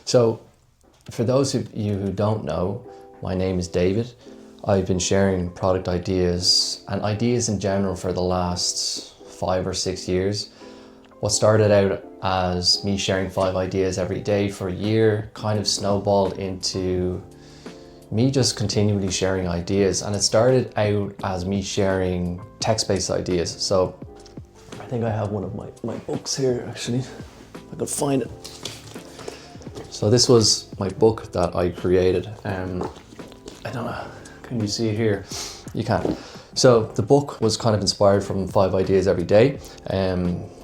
So for those of you who don't know, my name is David. I've been sharing product ideas and ideas in general for the last 5 or 6 years. What started out as me sharing 5 ideas every day for a year kind of snowballed into me just continually sharing ideas, and it started out as me sharing text-based ideas. So I think I have one of my books here actually, if I could find it. So this was my book that I created. I don't know, can you see it here? You can. So the book was kind of inspired from 5 ideas every day.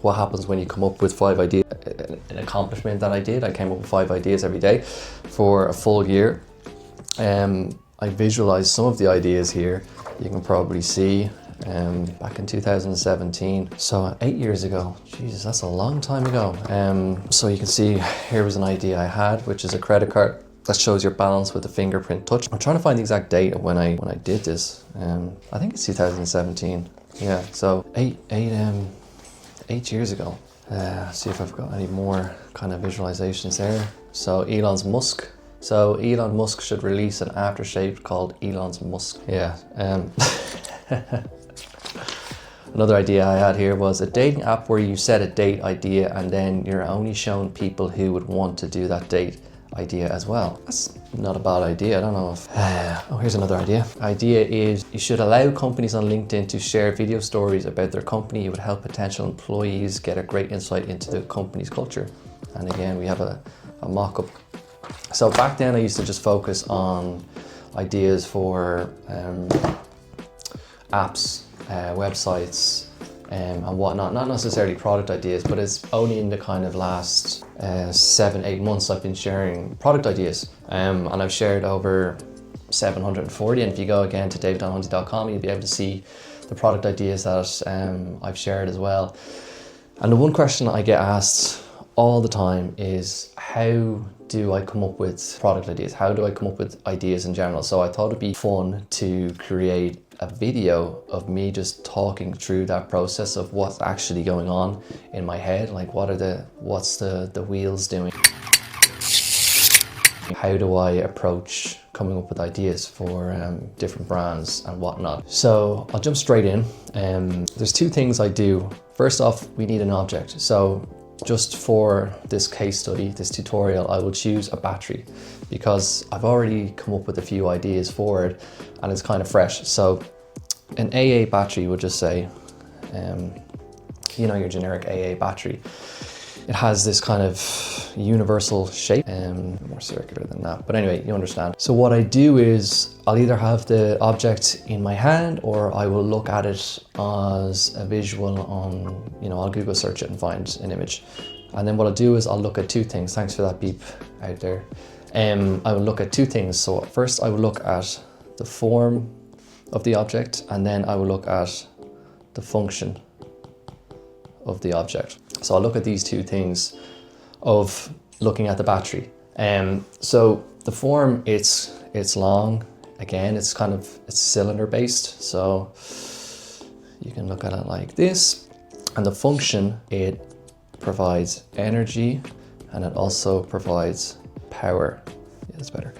What happens when you come up with 5 ideas? An accomplishment that I did. I came up with 5 ideas every day for a full year. I visualized some of the ideas here. You can probably see back in 2017. So 8 years ago. Jesus, that's a long time ago. So you can see here was an idea I had, which is a credit card that shows your balance with a fingerprint touch. I'm trying to find the exact date of when I did this. I think it's 2017. Yeah, so eight years ago. See if I've got any more kind of visualizations there. So Elon Musk should release an aftershave called Elon's Musk. Yeah. Another idea I had here was a dating app where you set a date idea and then you're only showing people who would want to do that date idea as well. That's not a bad idea. I don't know if... oh, here's another idea. Idea is you should allow companies on LinkedIn to share video stories about their company. It would help potential employees get a great insight into the company's culture. And again, we have a mock-up. So back then I used to just focus on ideas for apps, websites, and whatnot. Not necessarily product ideas, but it's only in the kind of last 7-8 months I've been sharing product ideas. And I've shared over 740. And if you go again to davidonhunty.com, you'll be able to see the product ideas that I've shared as well. And the one question I get asked all the time is, how do I come up with product ideas? How do I come up with ideas in general? So I thought it'd be fun to create a video of me just talking through that process of what's actually going on in my head. Like what's the wheels doing? How do I approach coming up with ideas for different brands and whatnot? So I'll jump straight in. There's 2 things I do. First off, we need an object. So just for this case study, this tutorial, I will choose a battery because I've already come up with a few ideas for it and it's kind of fresh. So an AA battery would just say, you know, your generic AA battery. It has this kind of universal shape, more circular than that. But anyway, you understand. So what I do is I'll either have the object in my hand or I will look at it as a visual on, you know, I'll Google search it and find an image. And then what I'll do is I'll look at 2 things. Thanks for that beep out there. I will look at 2 things. So first I will look at the form of the object, and then I will look at the function of the object. So I'll look at these 2 things of looking at the battery. So the form, it's long. Again, it's cylinder based. So you can look at it like this. And the function, it provides energy and it also provides power. Yeah, that's better.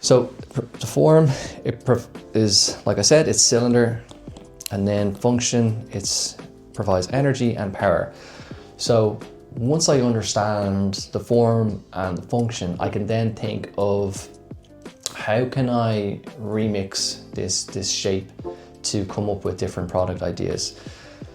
So the form, it is, like I said, it's cylinder, and then function, it provides energy and power. So once I understand the form and the function, I can then think of how can I remix this shape to come up with different product ideas.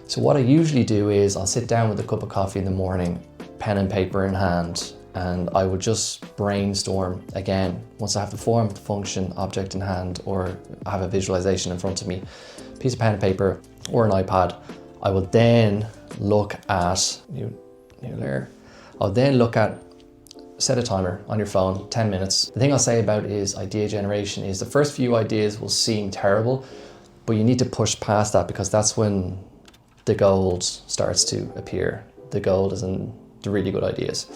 So what I usually do is I'll sit down with a cup of coffee in the morning, pen and paper in hand, and I would just brainstorm again. Once I have the form, the function, object in hand, or I have a visualization in front of me, piece of pen and paper or an iPad, I will then look at, I'll then look at, set a timer on your phone, 10 minutes. The thing I'll say about is idea generation is the first few ideas will seem terrible, but you need to push past that because that's when the gold starts to appear. The gold is in the really good ideas.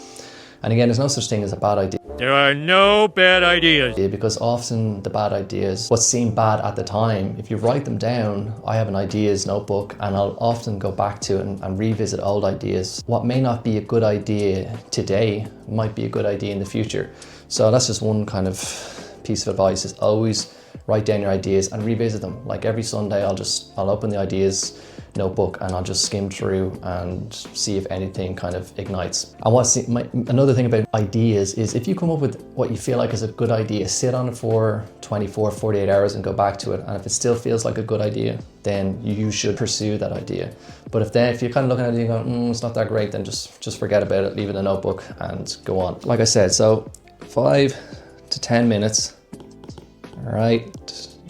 And again, there's no such thing as a bad idea. There are no bad ideas. Because often the bad ideas, what seem bad at the time, if you write them down, I have an ideas notebook and I'll often go back to it and revisit old ideas. What may not be a good idea today might be a good idea in the future. So that's just one kind of piece of advice, is always write down your ideas and revisit them. Like every Sunday I'll open the ideas notebook and I'll just skim through and see if anything kind of ignites. And another thing about ideas is, if you come up with what you feel like is a good idea, sit on it for 24, 48 hours and go back to it. And if it still feels like a good idea, then you should pursue that idea. But if you're kind of looking at it and going, it's not that great, then just forget about it, leave it in a notebook and go on. Like I said, so 5 to 10 minutes, all right?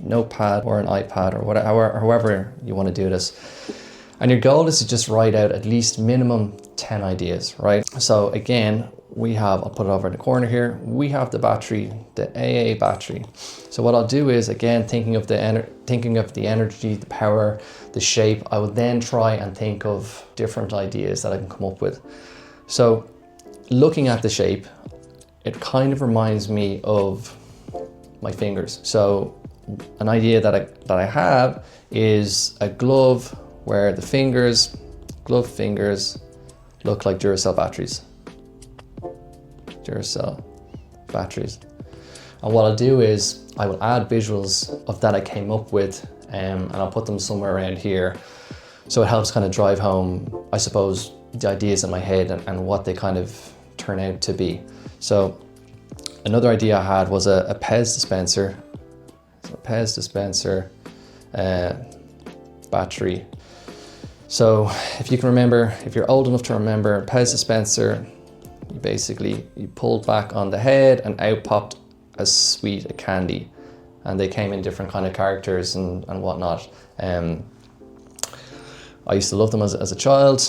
Notepad or an iPad or whatever, however you want to do this. And your goal is to just write out at least minimum 10 ideas, right? So again, I'll put it over in the corner here. We have the battery, the AA battery. So what I'll do is, again, thinking of the energy, the power, the shape, I will then try and think of different ideas that I can come up with. So looking at the shape, it kind of reminds me of my fingers. So an idea that I have is a glove where the glove fingers look like Duracell batteries. Duracell batteries. And what I'll do is I will add visuals of that I came up with, and I'll put them somewhere around here. So it helps kind of drive home, I suppose, the ideas in my head and what they kind of turn out to be. So another idea I had was a Pez dispenser. So Pez dispenser, battery. So if you can remember, if you're old enough to remember, Pez dispenser, you pulled back on the head and out popped a sweet candy. And they came in different kind of characters and whatnot. I used to love them as a child.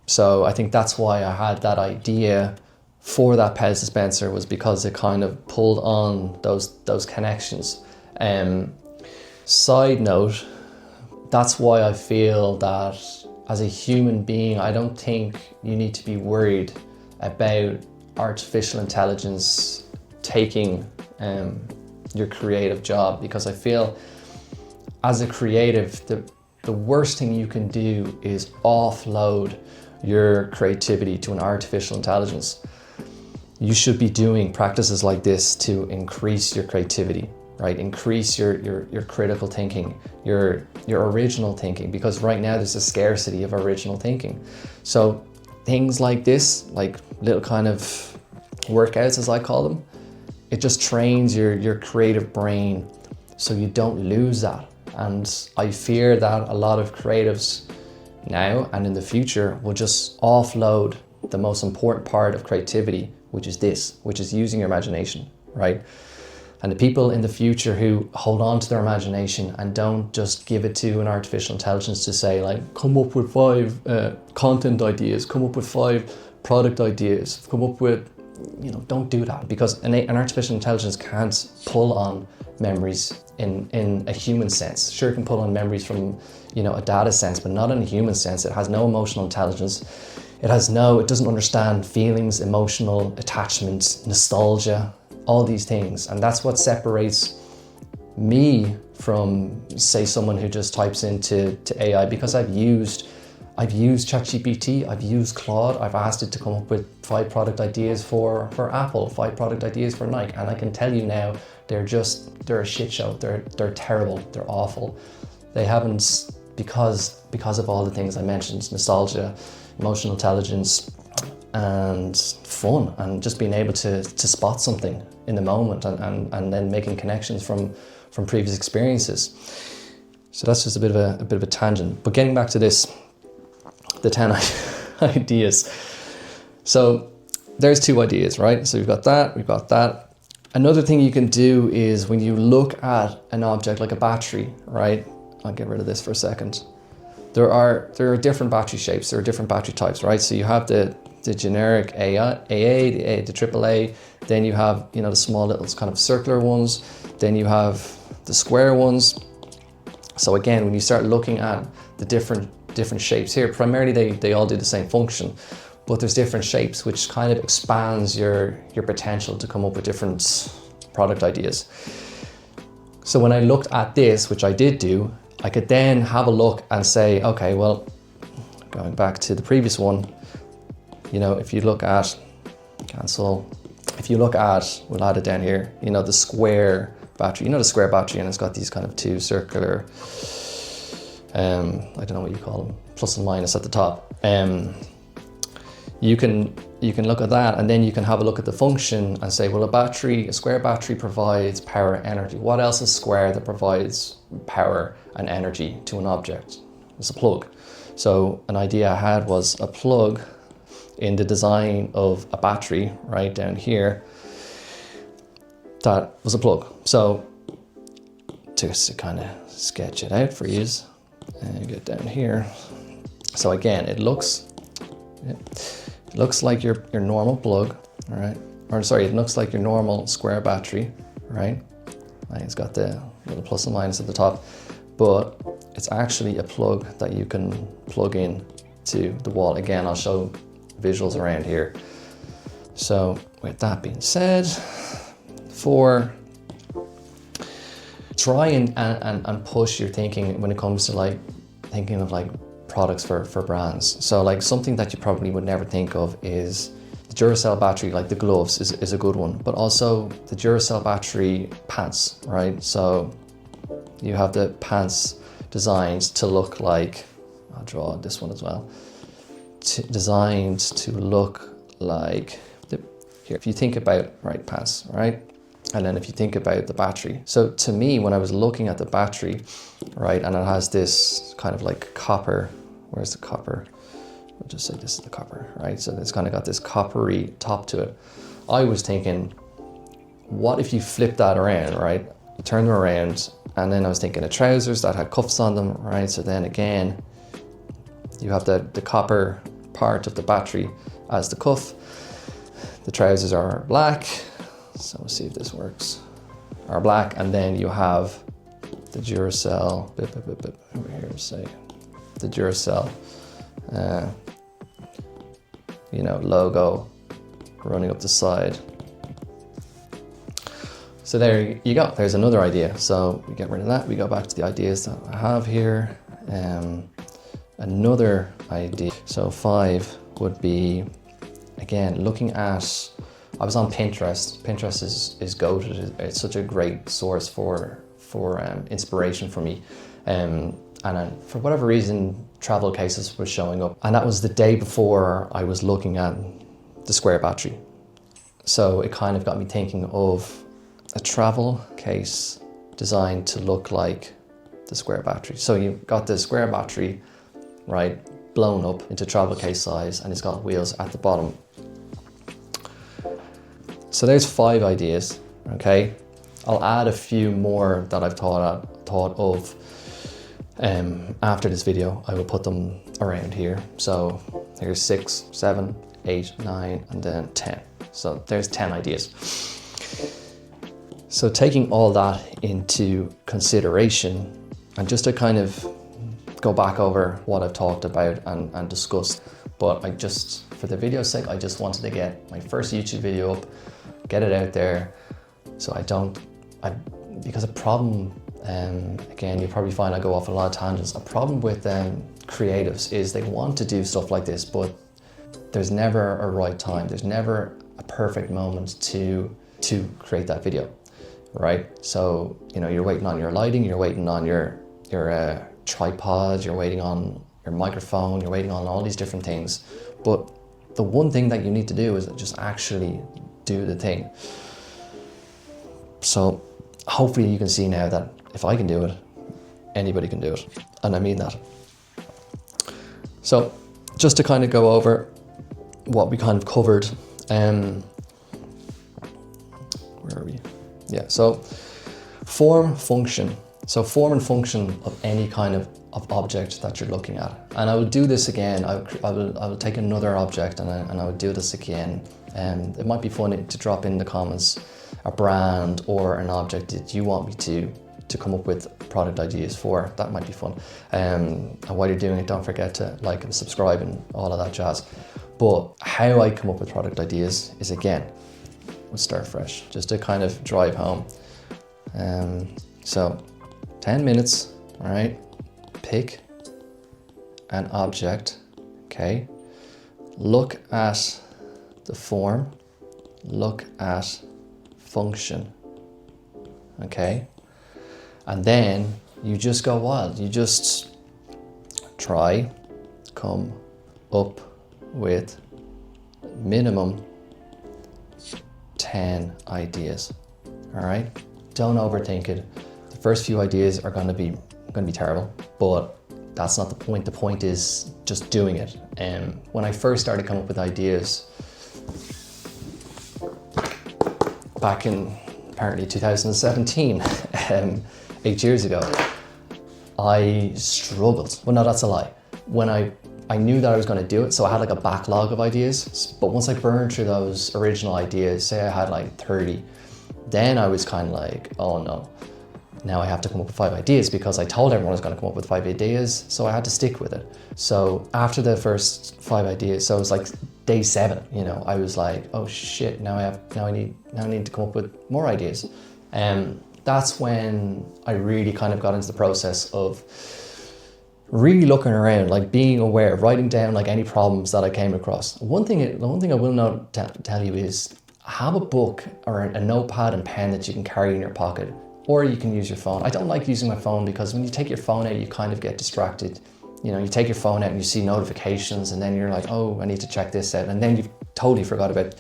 So I think that's why I had that idea for that Pez dispenser, was because it kind of pulled on those connections. Side note, that's why I feel that as a human being, I don't think you need to be worried about artificial intelligence taking your creative job, because I feel as a creative, the worst thing you can do is offload your creativity to an artificial intelligence. You should be doing practices like this to increase your creativity, right? Increase your critical thinking, your original thinking, because right now there's a scarcity of original thinking. So things like this, like little kind of workouts, as I call them, it just trains your creative brain so you don't lose that. And I fear that a lot of creatives now and in the future will just offload the most important part of creativity, which is using your imagination, right? And the people in the future who hold on to their imagination and don't just give it to an artificial intelligence to say, like, come up with 5 content ideas, come up with 5 product ideas, come up with, don't do that, because an artificial intelligence can't pull on memories in a human sense. Sure, it can pull on memories from, a data sense, but not in a human sense. It has no emotional intelligence. It doesn't understand feelings, emotional attachments, nostalgia, all these things. And that's what separates me from, say, someone who just types into AI, because I've used ChatGPT, I've used Claude, I've asked it to come up with 5 product ideas for Apple, 5 product ideas for Nike, and I can tell you now, they're a shit show. They're terrible, they're awful. They haven't, because of all the things I mentioned, nostalgia, emotional intelligence, and fun, and just being able to spot something in the moment and then making connections from previous experiences. So that's just a bit of a tangent. But getting back to this, the 10 ideas. So there's 2 ideas, right? So we've got that. Another thing you can do is, when you look at an object like a battery, right? I'll get rid of this for a second. There are different battery shapes, there are different battery types, right? So you have the generic AA, the AAA, then you have, the small little kind of circular ones, then you have the square ones. So again, when you start looking at the different shapes here, primarily they all do the same function, but there's different shapes, which kind of expands your potential to come up with different product ideas. So when I looked at this, which I did do, I could then have a look and say, okay, well, going back to the previous one, you know, if you look at, cancel, if you look at, we'll add it down here, you know, the square battery, you know, the square battery, and it's got these kind of two circular, I don't know what you call them, plus and minus at the top. You can look at that, and then you can have a look at the function and say, well, a square battery provides power and energy. What else is square that provides power and energy to an object? It's a plug. So an idea I had was a plug in the design of a battery right down here. That was a plug. So to kind of sketch it out for you, and get down here. So again, it looks like your normal plug, all right? Or sorry, it looks like your normal square battery, right? It's got the little plus and minus at the top, but it's actually a plug that you can plug in to the wall. Again, I'll show visuals around here. So with that being said, try and push your thinking when it comes to like thinking of like products for brands. So like something that you probably would never think of is the Duracell battery, like the gloves is a good one, but also the Duracell battery pants, right? So you have the pants designed to look like, I'll draw this one as well, designed to look like, here, if you think about, right, pants, right? And then if you think about the battery. So to me, when I was looking at the battery, right, and it has this kind of like copper, where's the copper? We'll just say this is the copper, right? So it's kind of got this coppery top to it. I was thinking, what if you flip that around, right? You turn them around, and then I was thinking of trousers that had cuffs on them, right? So then again, you have the copper part of the battery as the cuff. The trousers are black. So we'll see if this works. Are black, and then you have the Duracell, over here, say, the Duracell, you know, logo running up the side. So there you go, there's another idea. So we get rid of that, we go back to the ideas that I have here. Another idea, so 5 would be, again, looking at, I was on Pinterest. Pinterest is goated. It's such a great source for inspiration for me. And for whatever reason, travel cases were showing up. And that was the day before I was looking at the square battery. So it kind of got me thinking of a travel case designed to look like the square battery. So you've got the square battery, right, blown up into travel case size, and it's got wheels at the bottom. So there's 5 ideas, okay? I'll add a few more that I've thought of after this video. I will put them around here. So here's 6, 7, 8, 9, and then 10. So there's 10 ideas. So taking all that into consideration, and just to kind of go back over what I've talked about and discussed, but for the video's sake, I just wanted to get my first YouTube video up, get it out there, so because a problem, again, you'll probably find I go off a lot of tangents. A problem with creatives is they want to do stuff like this, but there's never a right time. There's never a perfect moment to create that video, right? So, you know, you're waiting on your lighting, you're waiting on your tripod, you're waiting on your microphone, you're waiting on all these different things. But the one thing that you need to do is just actually do the thing. So hopefully you can see now that if I can do it, anybody can do it. And I mean that. So just to kind of go over what we kind of covered, where are we? Yeah, so form, function. So form and function of any kind of object that you're looking at. And I will do this again. I will take another object and I will do this again. It might be fun to drop in the comments a brand or an object that you want me to come up with product ideas for. That might be fun. And while you're doing it, don't forget to like and subscribe and all of that jazz. But how I come up with product ideas is, again, we'll start fresh, just to kind of drive home. So 10 minutes, all right? Pick an object, okay? Look at the form, look at function, okay? And then you just go wild. You just try, come up with minimum 10 ideas, all right? Don't overthink it. The first few ideas are gonna be terrible, but that's not the point. The point is just doing it. And when I first started coming up with ideas back in apparently 2017, 8 years ago, I struggled. Well, no, that's a lie. When I knew that I was going to do it, so I had like a backlog of ideas. But once I burned through those original ideas, say I had like 30, then I was kind of like, oh no, now I have to come up with 5 ideas, because I told everyone I was going to come up with 5 ideas, so I had to stick with it. So after the first 5 ideas, so it was like day 7, you know, I was like, oh shit, now I need to come up with more ideas. And that's when I really kind of got into the process of really looking around, like being aware, writing down like any problems that I came across. The one thing I will tell you is have a book or a notepad and pen that you can carry in your pocket, or you can use your phone. I don't like using my phone because when you take your phone out, you kind of get distracted. You know, you take your phone out and you see notifications, and then you're like, oh, I need to check this out. And then you've totally forgot about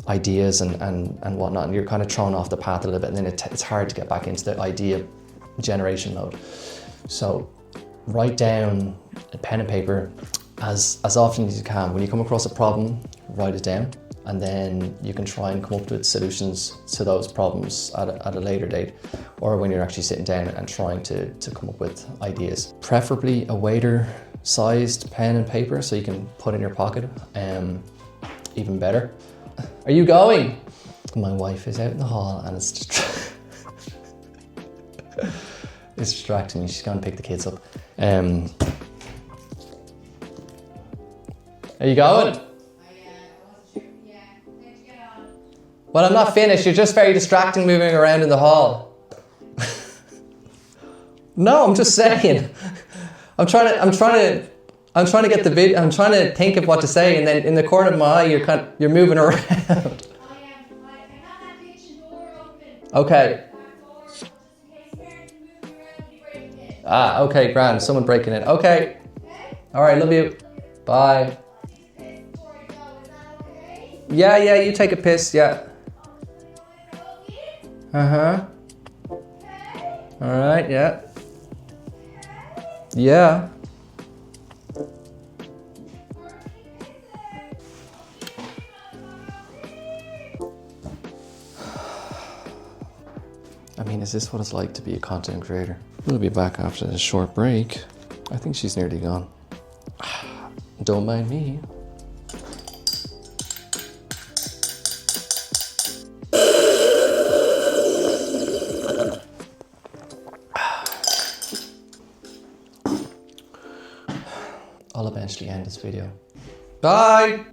ideas and whatnot, and you're kind of thrown off the path a little bit, and then it's hard to get back into the idea generation mode. So write down a pen and paper as often as you can. When you come across a problem, write it down, and then you can try and come up with solutions to those problems at a later date, or when you're actually sitting down and trying to come up with ideas. Preferably a waiter-sized pen and paper so you can put in your pocket, even better. Are you going? My wife is out in the hall and it's it's distracting me. She's gonna pick the kids up. Are you going? Well, I'm not finished. You're just very distracting moving around in the hall. No, I'm just saying. I'm trying to get the video. I'm trying to think of what to say, and then in the corner of my eye, you're moving around. I have that kitchen door open. Okay. Just in case parents are moving around, be breaking it. Ah, okay, grand. Someone breaking in. Okay. Okay? All right. Love you. Bye. Before I go, is that okay? Yeah. You take a piss. Yeah. Uh-huh. Okay? All right. Yeah. Yeah. I mean, is this what it's like to be a content creator? We'll be back after this short break. I think she's nearly gone. Don't mind me. I'll eventually end this video. Bye!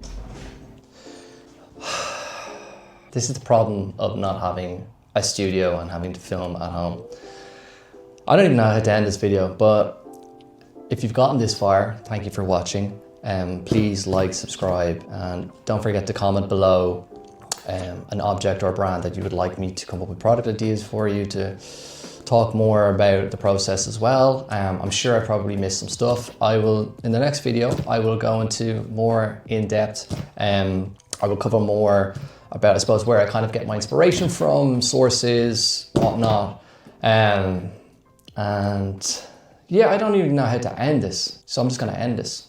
This is the problem of not having a studio and having to film at home. I don't even know how to end this video, but if you've gotten this far, thank you for watching. Please like, subscribe, and don't forget to comment below an object or brand that you would like me to come up with product ideas for you, to talk more about the process as well. I'm sure I probably missed some stuff. In the next video, I will go into more in depth. I will cover more about, I suppose, where I kind of get my inspiration from, sources, whatnot. And yeah, I don't even know how to end this. So I'm just gonna end this.